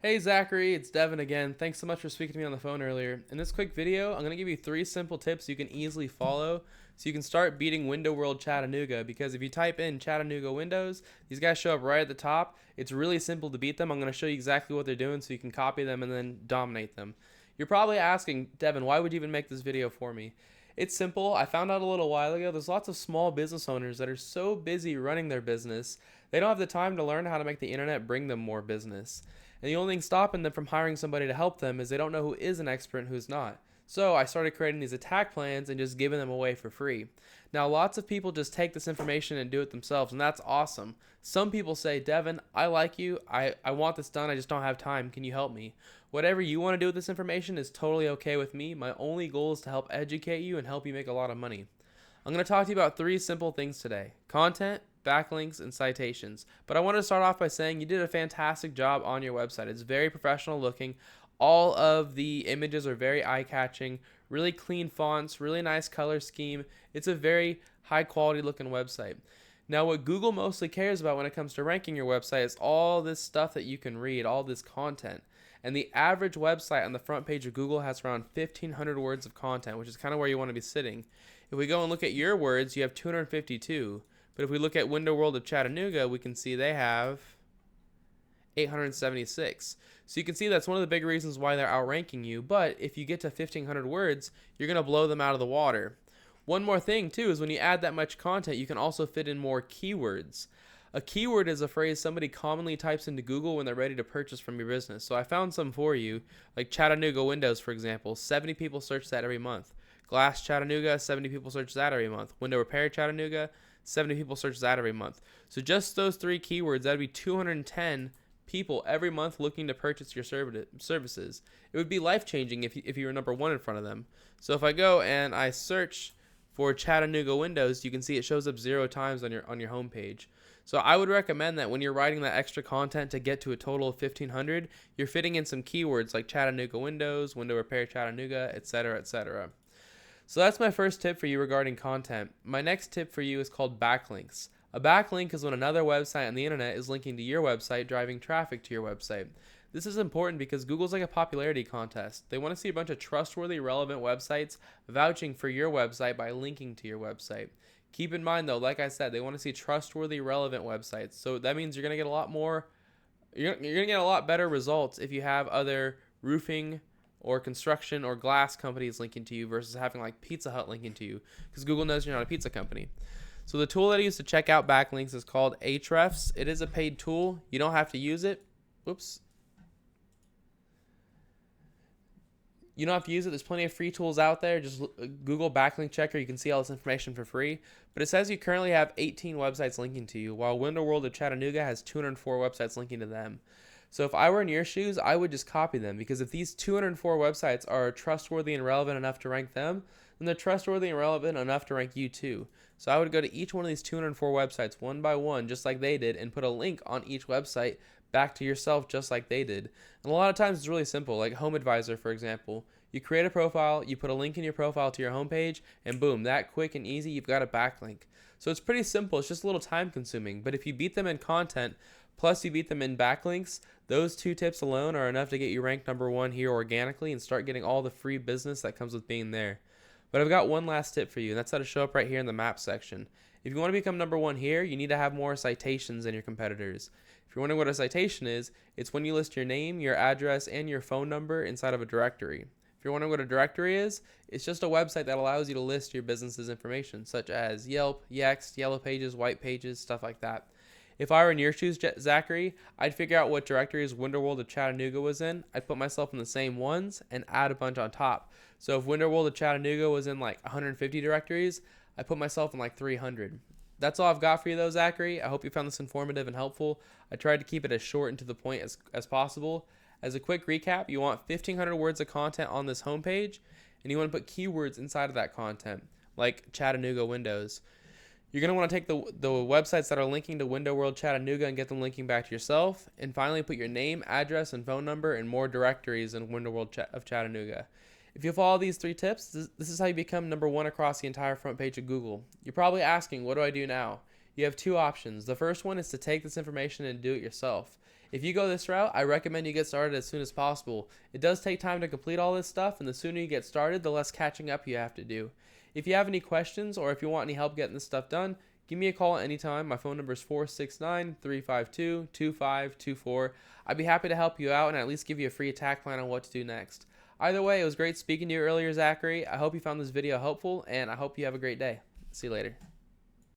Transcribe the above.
Hey Zachary, it's Devin again. Thanks so much for speaking to me on the phone earlier. In this quick video, I'm going to give you 3 simple tips you can easily follow so you can start beating Window World Chattanooga, because if you type in Chattanooga Windows, these guys show up right at the top. It's really simple to beat them. I'm going to show you exactly what they're doing so you can copy them and then dominate them. You're probably asking, Devin, why would you even make this video for me? It's simple. I found out a little while ago there's lots of small business owners that are so busy running their business, they don't have the time to learn how to make the internet bring them more business. And the only thing stopping them from hiring somebody to help them is they don't know who is an expert and who's not. So I started creating these attack plans and just giving them away for free. Now, lots of people just take this information and do it themselves, and that's awesome. Some people say, Devin, I like you. I want this done. I just don't have time. Can you help me? Whatever you want to do with this information is totally okay with me. My only goal is to help educate you and help you make a lot of money. I'm going to talk to you about 3 simple things today: content, backlinks, and citations. But I want to start off by saying you did a fantastic job on your website. It's very professional looking. All of the images are very eye-catching, really clean fonts, really nice color scheme. It's a very high quality looking website. Now, what Google mostly cares about when it comes to ranking your website is all this stuff that you can read, all this content. And the average website on the front page of Google has around 1,500 words of content, which is kind of where you want to be sitting. If we go and look at your words, you have 252. But if we look at Window World of Chattanooga, we can see they have 876. So you can see that's one of the big reasons why they're outranking you. But if you get to 1,500 words, you're going to blow them out of the water. One more thing, too, is when you add that much content, you can also fit in more keywords. A keyword is a phrase somebody commonly types into Google when they're ready to purchase from your business. So I found some for you, like Chattanooga Windows, for example. 70 people search that every month. Glass Chattanooga, 70 people search that every month. Window Repair Chattanooga, 70 people search that every month. So just those 3 keywords, that would be 210 people every month looking to purchase your services. It would be life-changing if you were number 1 in front of them. So if I go and I search for Chattanooga Windows, you can see it shows up 0 times on your homepage. So I would recommend that when you're writing that extra content to get to a total of 1,500, you're fitting in some keywords like Chattanooga Windows, Window Repair Chattanooga, etc., etc. So that's my first tip for you regarding content. My next tip for you is called backlinks. A backlink is when another website on the internet is linking to your website, driving traffic to your website. This is important because Google's like a popularity contest. They want to see a bunch of trustworthy, relevant websites vouching for your website by linking to your website. Keep in mind, though, like I said, they want to see trustworthy, relevant websites. So that means you're going to get a lot more, you're going to get a lot better results if you have other roofing or construction or glass companies linking to you versus having like Pizza Hut linking to you, because Google knows you're not a pizza company. So the tool that I use to check out backlinks is called Ahrefs. It is a paid tool. You don't have to use it. Oops. You don't have to use it. There's plenty of free tools out there. Just Google backlink checker. You can see all this information for free. But it says you currently have 18 websites linking to you, while Window World of Chattanooga has 204 websites linking to them. So if I were in your shoes, I would just copy them, because if these 204 websites are trustworthy and relevant enough to rank them, then they're trustworthy and relevant enough to rank you too. So I would go to each one of these 204 websites one by one, just like they did, and put a link on each website back to yourself just like they did. And a lot of times it's really simple, like Home Advisor, for example. You create a profile, you put a link in your profile to your homepage, and boom, that quick and easy, you've got a backlink. So it's pretty simple. It's just a little time consuming. But if you beat them in content, plus you beat them in backlinks, those 2 tips alone are enough to get you ranked number 1 here organically and start getting all the free business that comes with being there. But I've got one last tip for you, and that's how to show up right here in the map section. If you want to become number 1 here, you need to have more citations than your competitors. If you're wondering what a citation is, it's when you list your name, your address, and your phone number inside of a directory. If you're wondering what a directory is, it's just a website that allows you to list your business's information, such as Yelp, Yext, Yellow Pages, White Pages, stuff like that. If I were in your shoes, Zachary, I'd figure out what directories Window World of Chattanooga was in. I'd put myself in the same ones and add a bunch on top. So if Window World of Chattanooga was in like 150 directories, I put myself in like 300. That's all I've got for you though, Zachary. I hope you found this informative and helpful. I tried to keep it as short and to the point as possible. As a quick recap, you want 1,500 words of content on this homepage, and you want to put keywords inside of that content, like Chattanooga Windows. You're going to want to take the websites that are linking to Window World Chattanooga and get them linking back to yourself. And finally, put your name, address, and phone number in more directories in Window World of Chattanooga. If you follow these 3 tips, this is how you become number 1 across the entire front page of Google. You're probably asking, what do I do now? You have 2 options. The first one is to take this information and do it yourself. If you go this route, I recommend you get started as soon as possible. It does take time to complete all this stuff, and the sooner you get started, the less catching up you have to do. If you have any questions or if you want any help getting this stuff done, give me a call at any time. My phone number is 469-352-2524. I'd be happy to help you out and at least give you a free attack plan on what to do next. Either way, it was great speaking to you earlier, Zachary. I hope you found this video helpful, and I hope you have a great day. See you later.